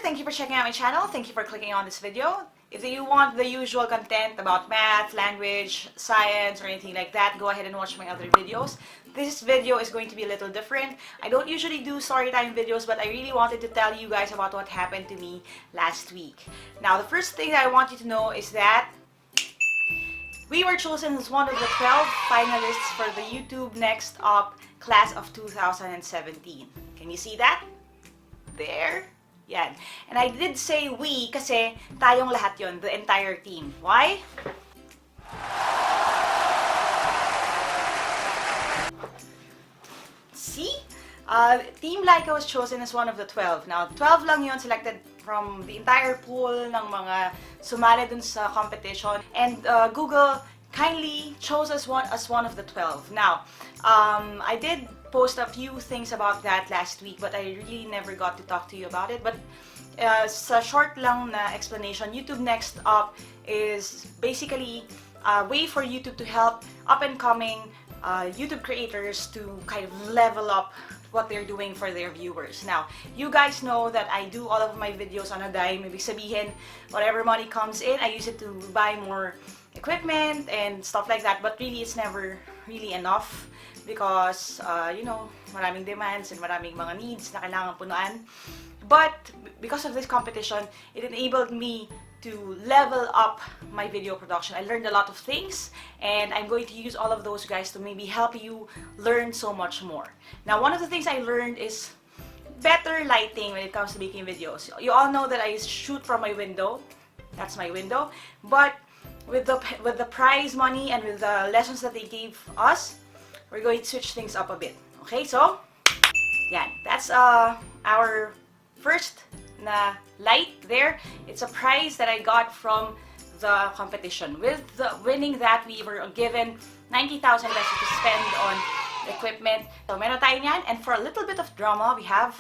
Thank you for checking out my channel. Thank you for clicking on this video. If you want the usual content about math, language, science, or anything like that, go ahead and watch my other videos. This video is going to be a little different. I don't usually do story time videos, but I really wanted to tell you guys about what happened to me last week. Now, the first thing that I want you to know is that we were chosen as one of the 12 finalists for the YouTube NextUp class of 2017. Can you see that? There. Yan. And I did say we kasi tayong lahat yon, the entire team. Why? See? Team Lyqa was chosen as one of the 12. Now, 12 lang yon, selected from the entire pool ng mga sumali dun sa competition. And Google kindly chose us as one of the 12. Now, I did post a few things about that last week, but I really never got to talk to you about it. But sa short lang na explanation, YouTube NextUp is basically a way for YouTube to help up-and-coming YouTube creators to kind of level up what they're doing for their viewers. Now, you guys know that I do all of my videos on a dime. Ibig sabihin, whatever money comes in, I use it to buy more equipment and stuff like that. But really, it's never really enough because, you know, maraming demands and maraming mga needs na kailangan punuan. But because of this competition, it enabled me to level up my video production. I learned a lot of things, and I'm going to use all of those guys to maybe help you learn so much more. Now, one of the things I learned is better lighting when it comes to making videos. You all know that I shoot from my window. That's my window. But with the prize money and with the lessons that they gave us, we're going to switch things up a bit. Okay, so yeah, that's our first na light there. It's a prize that I got from the competition. With the winning that, we were given 90,000 pesos to spend on equipment. So meron tayo niyan, and for a little bit of drama, we have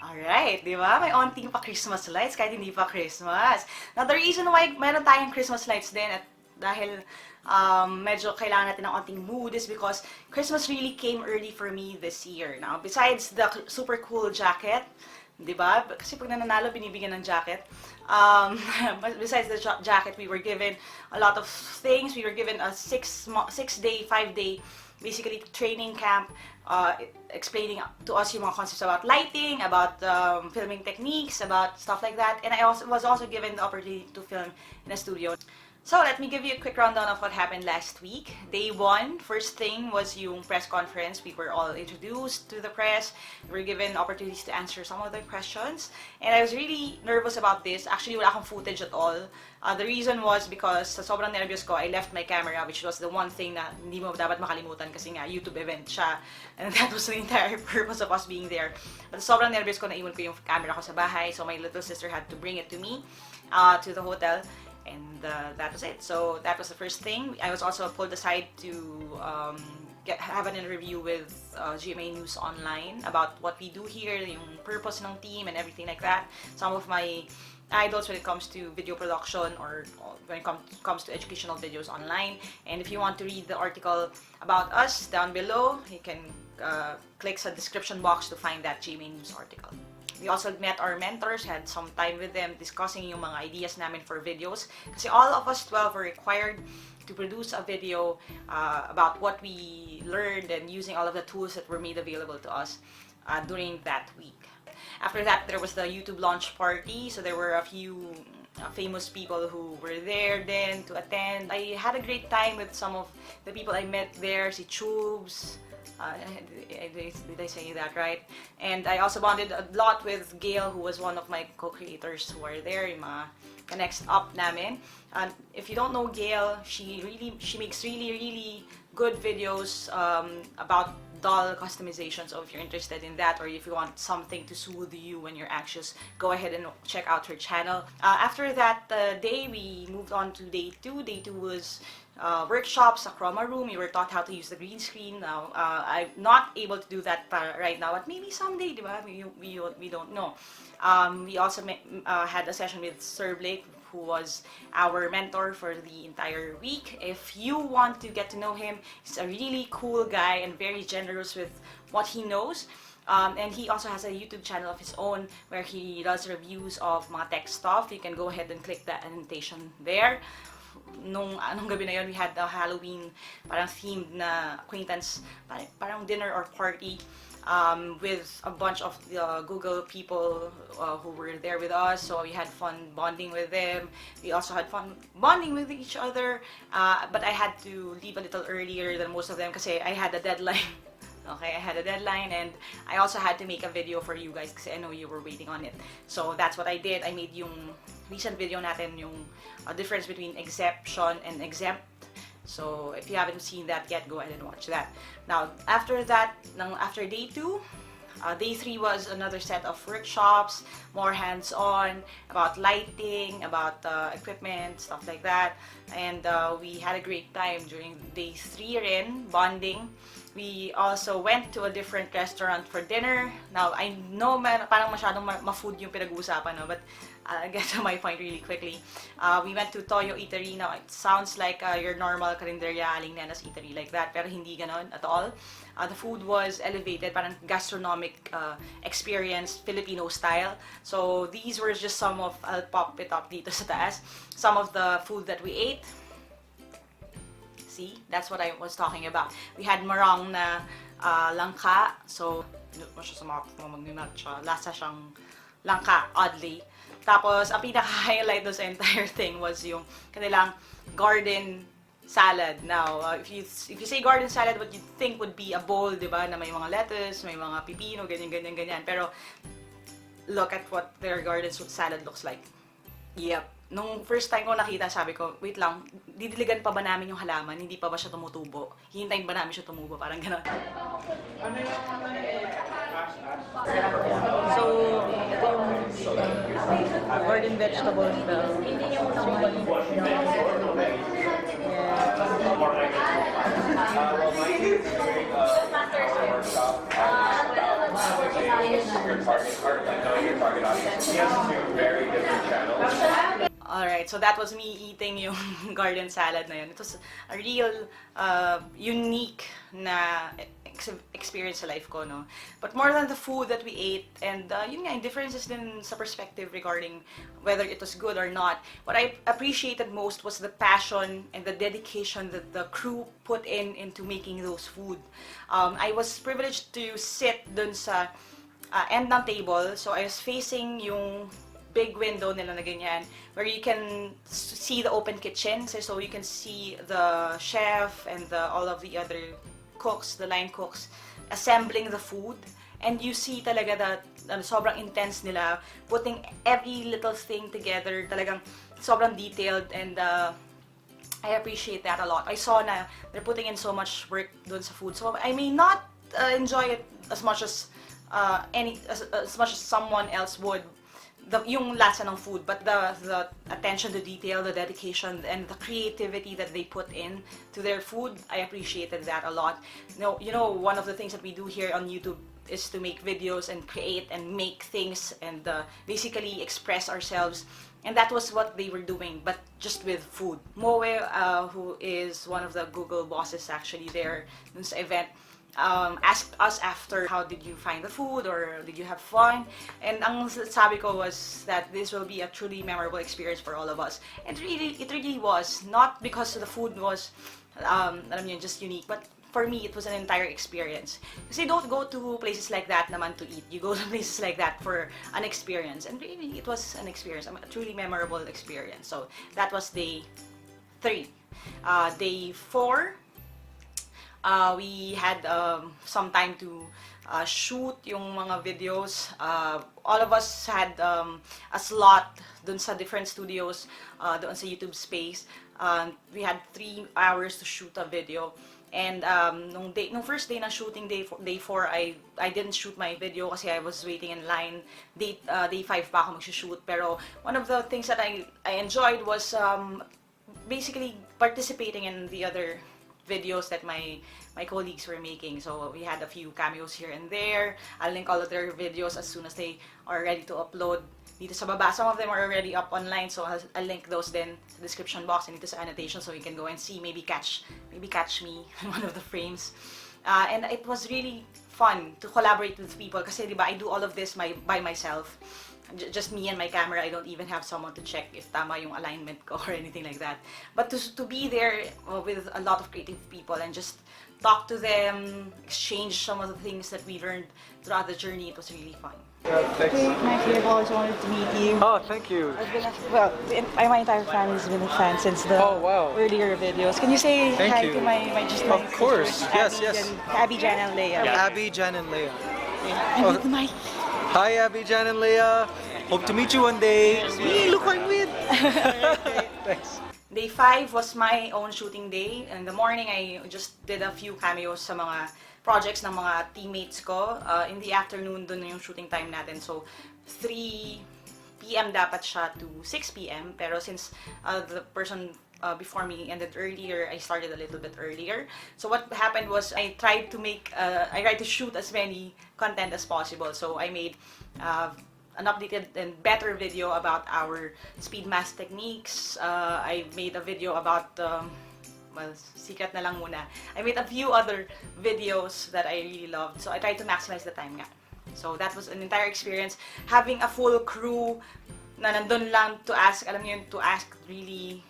alright, di ba? May onting pa Christmas lights kahit hindi pa Christmas. Now, the reason why meron tayong Christmas lights din at dahil medyo kailangan natin ng onting mood is because Christmas really came early for me this year. Now, besides the super cool jacket, di ba? Kasi pag nananalo, binibigyan ng jacket. Besides the jacket, we were given a lot of things. We were given a 6-day, 5-day, basically training camp, explaining to us yung mga concepts about lighting, about filming techniques, about stuff like that. And I was also given the opportunity to film in a studio. So, let me give you a quick rundown of what happened last week. Day 1, first thing was yung press conference. We were all introduced to the press. We were given opportunities to answer some of the questions. And I was really nervous about this. Actually, wala akong footage at all. The reason was because sa sobrang nervous ko, I left my camera, which was the one thing na hindi mo dapat makalimutan kasi nga YouTube event siya. And that was the entire purpose of us being there. But sobrang nervous ko, naiwan ko yung camera ko sa bahay. So my little sister had to bring it to me, to the hotel. And that was it. So that was the first thing. I was also pulled aside to have an interview with GMA News Online about what we do here, yung purpose ng team and everything like that. Some of my idols when it comes to video production or when it comes to educational videos online. And if you want to read the article about us down below, you can click the description box to find that GMA News article. We also met our mentors, had some time with them discussing yung mga ideas namin for videos. Kasi all of us 12 were required to produce a video about what we learned and using all of the tools that were made available to us during that week. After that, there was the YouTube launch party. So there were a few famous people who were there then to attend. I had a great time with some of the people I met there, si Chubes. Did I say that right? And I also bonded a lot with Gail, who was one of my co-creators who are there, yung mga NextUp namin. If you don't know Gail, she makes really good videos about doll customization. So if you're interested in that, or if you want something to soothe you when you're anxious, go ahead and check out her channel. After that day, we moved on to day 2. Day 2 was workshops, a chroma room. We were taught how to use the green screen. Now, I'm not able to do that right now, but maybe someday, diba? We don't know. We also had a session with Sir Blake, who was our mentor for the entire week. If you want to get to know him, he's a really cool guy and very generous with what he knows. And he also has a YouTube channel of his own where he does reviews of mga tech stuff. You can go ahead and click the annotation there. Anong gabi na yun, we had a Halloween parang themed na acquaintance, parang dinner or party with a bunch of the Google people who were there with us. So we had fun bonding with them. We also had fun bonding with each other. But I had to leave a little earlier than most of them kasi I had a deadline. Okay, I had a deadline and I also had to make a video for you guys kasi I know you were waiting on it. So that's what I did. I made yung recent video natin, yung difference between exception and exempt. So if you haven't seen that yet, go ahead and watch that. Now, after that, after day 2, day 3 was another set of workshops, more hands-on, about lighting, about equipment, stuff like that. And we had a great time during day 3 rin, bonding. We also went to a different restaurant for dinner. Now, I know parang masyadong ma-food yung pinag-uusapan, no? But I'll get to my point really quickly. We went to Toyo Eatery. Now, it sounds like your normal karinderya, Aling Nena's Eatery like that, pero hindi ganon at all. The food was elevated, parang gastronomic experience, Filipino style. So, these were just some of, I'll pop it up dito sa taas, some of the food that we ate. See, that's what I was talking about. We had marang na langka. So, mo siya sa mga magninat siya. Lasa siyang langka, oddly. Tapos, ang pinaka-highlight doon sa entire thing was yung kanilang garden salad. Now, if you say garden salad, what you think would be a bowl, di ba? Na may mga lettuce, may mga pipino, ganyan. Pero, look at what their garden salad looks like. Yep. Nung first time ko nakita, sabi ko, wait lang, didiligan pa ba namin yung halaman? Hindi pa ba siya tumutubo? Hihintayin ba namin siya tumubo? Parang gano'n. So, ito yung garden vegetables. Alright, so that was me eating yung garden salad na yun. It was a real unique na experience sa life ko, no? But more than the food that we ate, and yun nga, differences din sa perspective regarding whether it was good or not, what I appreciated most was the passion and the dedication that the crew put into making those food. I was privileged to sit dun sa end ng table, so I was facing yung big window nila na ganyan, where you can see the open kitchen, so you can see the chef and all of the other cooks, the line cooks, assembling the food, and you see talaga that sobrang intense nila, putting every little thing together, talagang sobrang detailed, and I appreciate that a lot. I saw na they're putting in so much work dun sa food, so I may not enjoy it as much as as much as someone else would, yung lasa ng food, but the attention to detail, the dedication, and the creativity that they put in to their food, I appreciated that a lot. You know, one of the things that we do here on YouTube is to make videos and create and make things and basically express ourselves. And that was what they were doing, but just with food. Moe, who is one of the Google bosses actually there dun sa event, asked us after, how did you find the food, or did you have fun? And ang sabi ko was that this will be a truly memorable experience for all of us. And it really was, not because the food was, alam niyo, just unique, but for me, it was an entire experience. Kasi don't go to places like that naman to eat. You go to places like that for an experience. And really, it was an experience, a truly memorable experience. So, that was day 3. Day 4, we had some time to shoot yung mga videos. All of us had a slot dun sa different studios, doon sa YouTube space. We had 3 hours to shoot a video. And nung first day na shooting, day 4, I didn't shoot my video kasi I was waiting in line. Day 5 pa ako mag-shoot. Pero one of the things that I enjoyed was basically participating in the other videos that my colleagues were making. So we had a few cameos here and there. I'll link all of their videos as soon as they are ready to upload dito sa baba. Some of them are already up online, so I'll link those then sa description box and dito sa annotation, so you can go and see, maybe catch me in one of the frames. And it was really fun to collaborate with people kasi diba, I do all of this by myself. Just me and my camera. I don't even have someone to check if tama yung alignment ko or anything like that. But to be there with a lot of creative people and just talk to them, exchange some of the things that we learned throughout the journey, it was really fun. Thanks. Matthew, I've always wanted to meet you. Oh, thank you. My entire family has been a fan since the earlier videos. Can you say Thank hi you. to my just Of my course. sisters, Yes. Abby, Jan, and Leia. Abby, Jan, and Leia. And with the mic. Hi, Abby, Jan, and Leia. Hope to meet you one day. See, look what I'm with. Thanks. Day 5 was my own shooting day. In the morning, I just did a few cameos sa mga projects ng mga teammates ko. In the afternoon, dun yung shooting time natin. So, 3 p.m. dapat siya to 6 p.m. Pero since the person before me ended earlier, I started a little bit earlier. So what happened was I tried to shoot as many content as possible. So I made an updated and better video about our speed mask techniques. I made a video about, well, secret na lang muna. I made a few other videos that I really loved. So I tried to maximize the time nga. So that was an entire experience. Having a full crew na nandun lang to ask, alam niyo yun, to ask really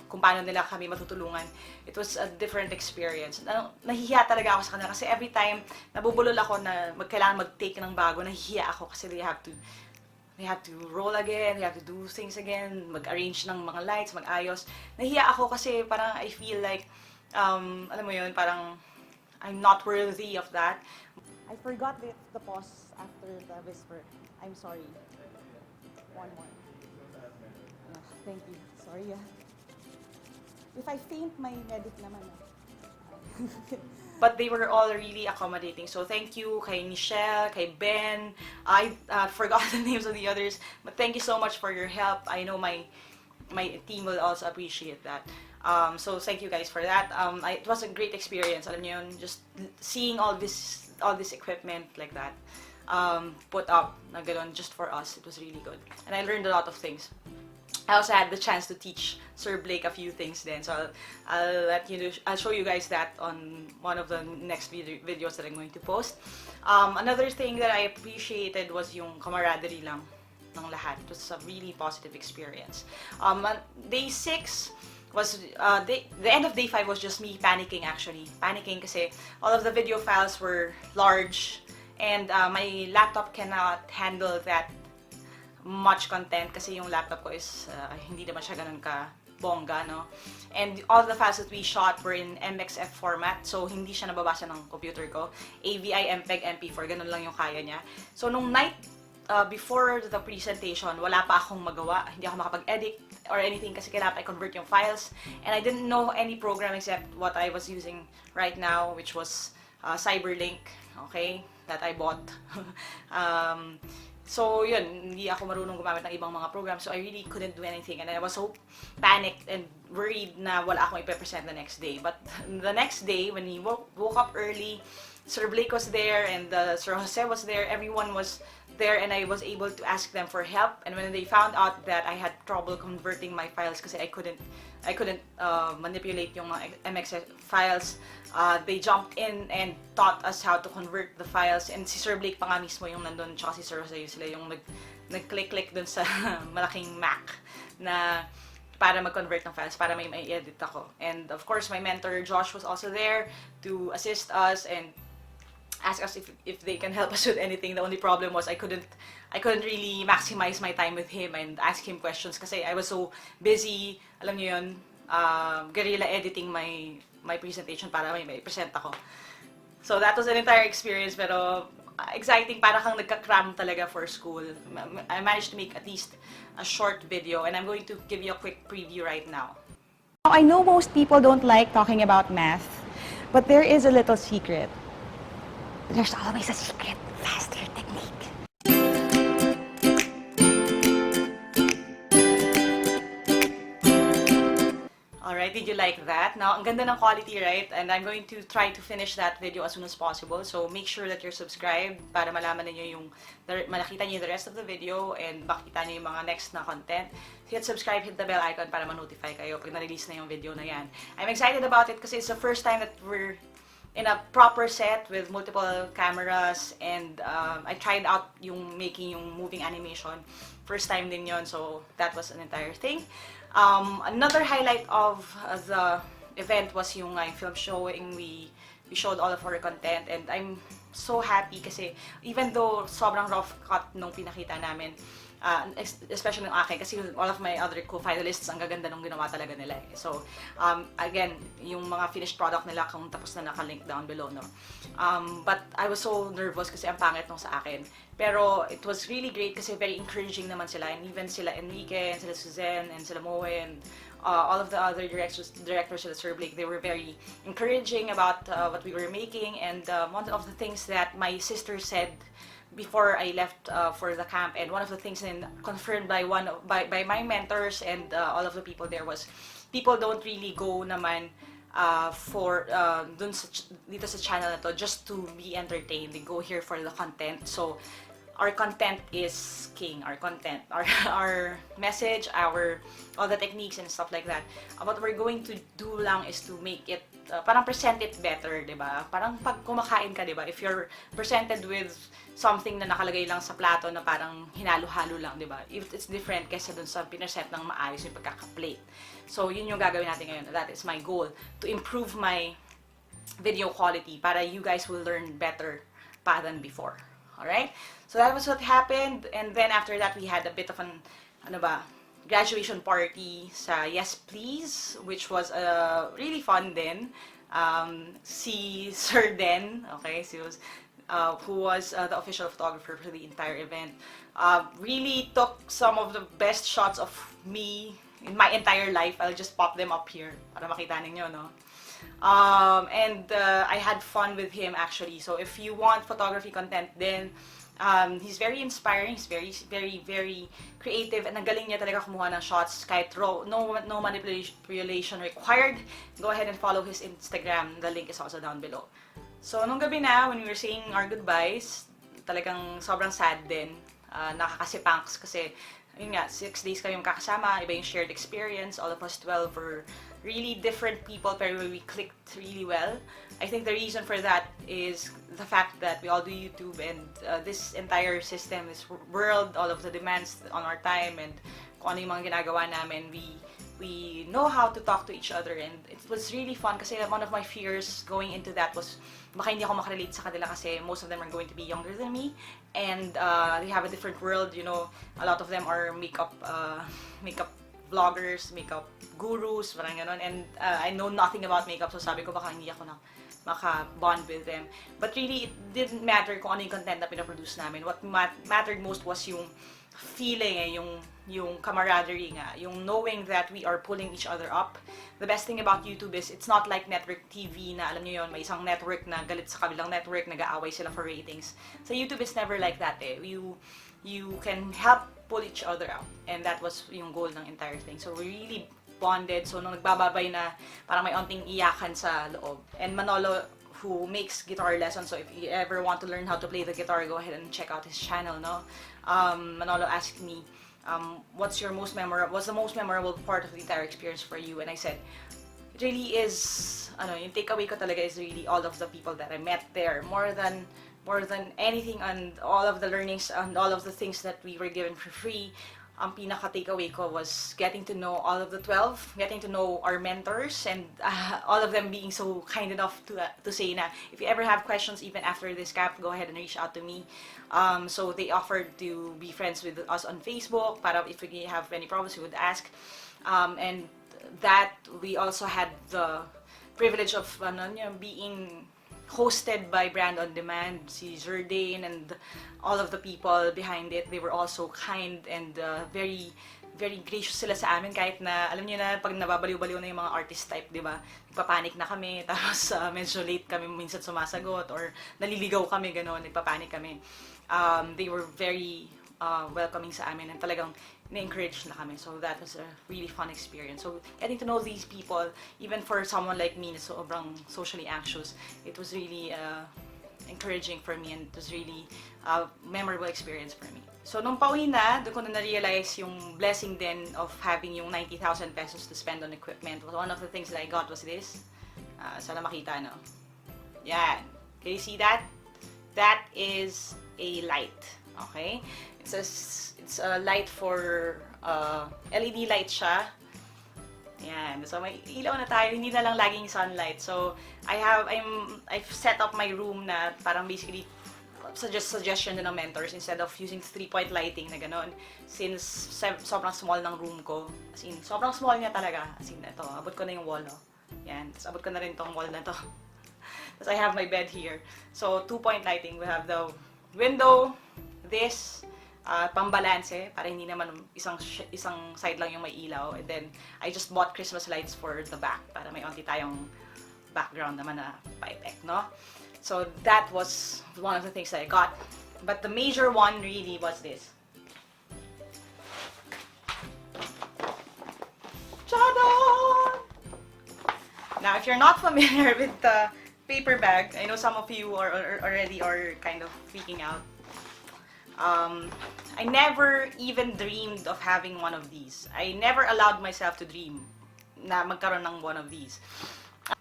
kung paano nila kami matutulungan. It was a different experience. Nahihiya talaga ako sa kanila kasi every time nabubulol ako na kailangan mag-take ng bago, nahihiya ako kasi they have to roll again, they have to do things again, mag-arrange ng mga lights, mag-ayos. Nahihiya ako kasi parang I feel like, alam mo yun, parang I'm not worthy of that. I forgot the pause after the whisper. I'm sorry. One more. Thank you. Sorry. If I faint, my medic naman. But they were all really accommodating. So thank you kay Michelle, kay Ben. I forgot the names of the others. But thank you so much for your help. I know my team will also appreciate that. So thank you guys for that. It was a great experience. Alam niyo yun, just seeing all this equipment like that put up na ganun just for us. It was really good. And I learned a lot of things. I also had the chance to teach Sir Blake a few things then, so I'll show you guys that on one of the next videos that I'm going to post. Another thing that I appreciated was yung camaraderie lang ng lahat. It was a really positive experience. Day 6 was, the end of day 5 was just me panicking actually. Panicking kasi all of the video files were large and my laptop cannot handle that much content kasi yung laptop ko is hindi naman siya ganun ka bongga, no? And all the files that we shot were in MXF format, so hindi siya nababasa ng computer ko. AVI, MPEG, MP4, ganun lang yung kaya niya. So nung night before the presentation, wala pa akong magawa. Hindi ako makapag-edit or anything kasi kailangan I convert yung files. And I didn't know any program except what I was using right now, which was Cyberlink, okay? That I bought. So yun, hindi ako marunong gumamit ng ibang mga programs, so I really couldn't do anything. And I was so panicked and worried na wala akong i-present the next day. But the next day, when we woke up early, Sir Blake was there and Sir Jose was there, everyone was there, and I was able to ask them for help. And when they found out that I had trouble converting my files kasi I couldn't manipulate yung mga MXF files, they jumped in and taught us how to convert the files. And si Sir Blake pa nga mismo yung nandun, tsaka si Sir Jose, sila yung nag-click-click dun sa malaking Mac na para mag-convert ng files, para may edit ako. And of course, my mentor Josh was also there to assist us and ask us if they can help us with anything. The only problem was I couldn't really maximize my time with him and ask him questions kasi I was so busy, alam niyo yun, guerrilla editing my presentation para may present ako. So that was an entire experience, pero exciting, para kang nagka-cram talaga for school. I managed to make at least a short video and I'm going to give you a quick preview right now. I know most people don't like talking about math, but there is a little secret. There's always a secret. Faster technique. Alright, did you like that? Now, ang ganda ng quality, right? And I'm going to try to finish that video as soon as possible. So, make sure that you're subscribed para malaman niyo makita niyo the rest of the video and makita niyo yung mga next na content. Hit subscribe, hit the bell icon para ma-notify kayo pag na-release na yung video na yan. I'm excited about it kasi it's the first time that we're in a proper set with multiple cameras, and I tried out yung making yung moving animation. First time din yon, so that was an entire thing. Another highlight of the event was yung film showing. We showed all of our content, and I'm so happy kasi even though sobrang rough cut nung pinakita namin, especially ng akin, kasi all of my other co-finalists, ang gaganda nung ginawa talaga nila eh. So, again, yung mga finished product nila, kung tapos na nakalink down below, no? But I was so nervous kasi ang pangit nung sa akin. Pero it was really great kasi very encouraging naman sila, and even sila Enrique, and sila Suzanne, and sila Moe, and all of the other directors sila Sir Blake, they were very encouraging about what we were making. And one of the things that my sister said before I left for the camp, and one of the things confirmed by by my mentors and all of the people there, was people don't really go naman for dito sa channel na to just to be entertained. They go here for the content. So our content is king. Our content, our message, all the techniques and stuff like that. What we're going to do lang is to make it parang present it better, 'di ba? Parang pag kumakain ka, 'di ba? If you're presented with something na nakalagay lang sa plato na parang hinalo-halo lang, 'di ba? It's different kaysa dun sa pinesent ng maayos yung pagkaka-plate. So yun yung gagawin natin ngayon. That is my goal, to improve my video quality para you guys will learn better pa than before. Alright? So that was what happened, and then after that we had a bit of an graduation party sa Yes Please, which was really fun din. Si Sir Den, okay, who was the official photographer for the entire event, really took some of the best shots of me in my entire life. I'll just pop them up here para makita ninyo, no? And I had fun with him actually. So if you want photography content, then he's very inspiring. He's very creative, and ang galing niya talaga kumuha ng shots kahit raw. No manipulation required. Go ahead and follow his Instagram. The link is also down below. So nung gabi na, when we were saying our goodbyes, talagang sobrang sad din. Nakakasipangs kasi yun nga, 6 days kami kakasama, iba yung shared experience. All of us 12 were really different people, pero we clicked really well. I think the reason for that is the fact that we all do YouTube, and this entire system, this world, all of the demands on our time, and kung ano yung mga ginagawa namin, we know how to talk to each other, and it was really fun kasi one of my fears going into that was baka hindi ako makarelate sa kanila kasi most of them are going to be younger than me, and they have a different world, you know. A lot of them are makeup vloggers, makeup gurus, parang ganon, and I know nothing about makeup, so sabi ko baka hindi ako maka-bond with them. But really, it didn't matter kung ano yung content na pinaproduce namin. What mattered most was yung feeling, yung camaraderie nga, yung knowing that we are pulling each other up. The best thing about YouTube is it's not like network TV na alam niyo yon, may isang network na galit sa kabilang network, nag-aaway sila for ratings. So YouTube is never like that eh. You can help pull each other out, and that was yung goal ng entire thing. So we really bonded. So nung nagbababay na, parang may onting iyakan sa loob. And Manolo, who makes guitar lessons, so if you ever want to learn how to play the guitar, go ahead and check out his channel, no? Manolo asked me, what's the most memorable part of the entire experience for you? And I said, it really is, yung takeaway ko talaga is really all of the people that I met there, more than anything, and all of the learnings and all of the things that we were given for free. Ang pinaka-takeaway ko was getting to know all of the 12, getting to know our mentors, and all of them being so kind enough to say na, if you ever have questions even after this camp, go ahead and reach out to me. So they offered to be friends with us on Facebook, para if we have any problems, we would ask. And that we also had the privilege of being hosted by Brand on Demand, si Zerdane, and all of the people behind it. They were also kind and very gracious sila sa amin, kahit na, alam niyo na, pag nababaliw-baliw na yung mga artist type, di ba? Nagpapanik na kami, tapos medyo late kami minsan sumasagot, or naliligaw kami, gano'n, nagpapanik kami. They were very welcoming sa amin, and talagang na-encourage na kami. So that was a really fun experience. So getting to know these people, even for someone like me na sobrang socially anxious, it was really encouraging for me, and it was really a memorable experience for me. So nung pauwi na, doon ko na-realize yung blessing din of having yung 90,000 pesos to spend on equipment. One of the things that I got was this. Sana makita, no? Yan. Can you see that? That is a light. Okay? It's a light for LED light siya. Yan. So may ilaw na tayo, hindi na lang laging sunlight. So I've set up my room na parang basically suggestion din ng mentors instead of using 3-point lighting na gano'n. Since sobrang small ng room ko. As in, sobrang small niya talaga. As in, ito, abot ko na yung wall, oh. Yan. Tapos abot ko na rin tong wall na to. Tapos I have my bed here. So, 2-point lighting. We have the window, this, pambalanse, para hindi naman isang side lang yung may ilaw. And then, I just bought Christmas lights for the back para may onti tayong background naman na pa-effect, no? So, that was one of the things that I got. But the major one really was this. Tada! Now, if you're not familiar with the paper bag, I know some of you already are kind of freaking out. I never even dreamed of having one of these. I never allowed myself to dream na magkaroon ng one of these.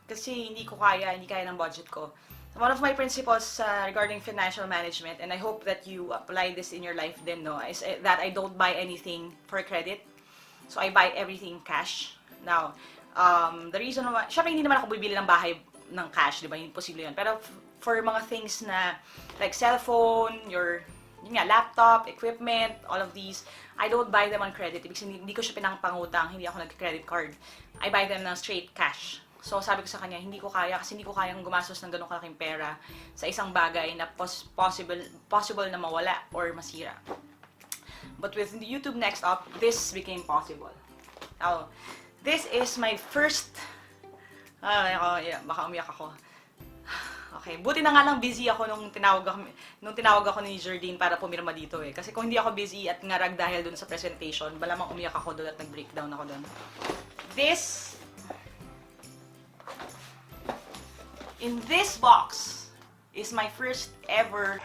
Kasi hindi kaya ng budget ko. One of my principles regarding financial management, and I hope that you apply this in your life din, no, is that I don't buy anything for credit. So, I buy everything cash. Now, the reason why, syempre hindi naman ako bibili ng bahay ng cash, di ba? Imposible yun. Pero for mga things na, like cellphone, yun nga, laptop, equipment, all of these, I don't buy them on credit. Ibig sabihin, hindi ko siya pinangpangutang, hindi ako nag-credit card. I buy them ng straight cash. So, sabi ko sa kanya, hindi ko kaya kasi hindi ko kayang gumastos ng ganong kalaking pera sa isang bagay na possible na mawala or masira. But with YouTube NextUp, this became possible. Now, this is my first... baka umiyak ako. Okay, buti na nga lang busy ako nung tinawag ako ni Jardine para pumirma dito eh. Kasi kung hindi ako busy at ngarag dahil dun sa presentation, malamang umiyak ako doon at nag-breakdown ako doon. In this box is my first ever